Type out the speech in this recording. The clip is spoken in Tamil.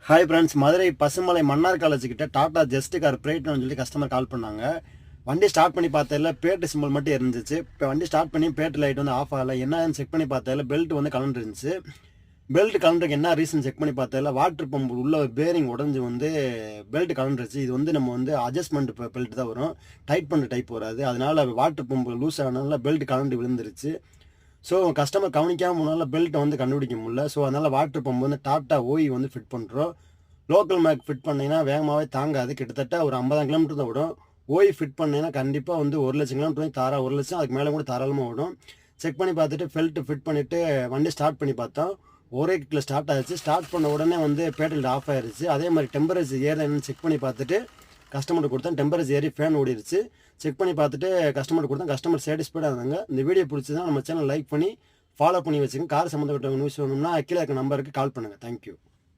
Hi friends, Madurai Pasumalai Mannar college கிட்ட டாடா ஜஸ்ட் கார் பிரேட்னு சொல்லி கஸ்டமர் கால் பண்ணாங்க. வண்டி ஸ்டார்ட் பண்ணி பார்த்ததில் பேட்டு சிம்பிள் மட்டும் இருந்துச்சு. இப்போ வண்டி ஸ்டார்ட் பண்ணி பேட்டு லைட் வந்து ஆஃப் ஆகலை. என்னன்னு செக் பண்ணி பார்த்ததில் பெல்ட் வந்து கலண்டு இருந்துச்சு. பெல்ட் கலண்டுக்கு என்ன ரீசன் செக் பண்ணி பார்த்ததில் வாட்டர் பம்ப் உள்ள ஒரு பேரிங் உடஞ்சி வந்து பெல்ட் கலண்டுருச்சு. இது வந்து நம்ம வந்து அட்ஜஸ்ட்மெண்ட் பெல்ட் தான் வரும், டைட் பண்ணுற டைப் வராது. அதனால வாட்டர் பம்ப் லூஸ் ஆனதுனால பெல்ட் கலண்டு விழுந்துருச்சு. ஸோ கஸ்டமர் கவனிக்காமல் முன்னால் பெல்ட்டை வந்து கண்டுபிடிக்க முடியல. ஸோ அதனால் வாட்டர் பம்ப் வந்து டாட்டா ஓய் வந்து ஃபிட் பண்ணுறோம். லோக்கல் மேக் ஃபிட் பண்ணிங்கன்னா வேகமாகவே தாங்காது, கிட்டத்தட்ட ஒரு 50 கிலோமீட்டர் தான் விடும். ஓய் ஃபிட் பண்ணிங்கன்னா கண்டிப்பாக வந்து 1,00,000 கிலோமீட்டர் தாரா 1,00,000 அதுக்கு மேலே கூட தாராளமாக விடும். செக் பண்ணி பார்த்துட்டு பெல்ட் ஃபிட் பண்ணிவிட்டு வண்டி ஸ்டார்ட் பண்ணி பார்த்தோம். ஒரே கிட்டில் ஸ்டார்ட் ஆகிடுச்சு. ஸ்டார்ட் பண்ண உடனே வந்து பேட்டல் ஆஃப் ஆயிடுச்சு. அதே மாதிரி டெம்பரேச்சர் ஏறன்னு செக் பண்ணி பார்த்துட்டு கஸ்டமருக்கு கொடுத்தேன். டெம்பரேச்சர் ஏறி ஃபேன் ஓடிடுச்சு. செக் பண்ணி பார்த்துட்டு கஸ்டமருக்கு கொடுத்தேன். கஸ்டமர் சாட்டிஸ்ஃபைடாக இருந்தாங்க. இந்த வீடியோ பிடிச்சதுன்னா நம்ம சேனல் லைக் பண்ணி ஃபாலோ பண்ணி வச்சுக்கோங்க. கார் சம்மந்தப்பட்ட நியூஸ் வேணும்னா கீழே இருக்க நம்பருக்கு கால் பண்ணுங்கள். தேங்க்யூ.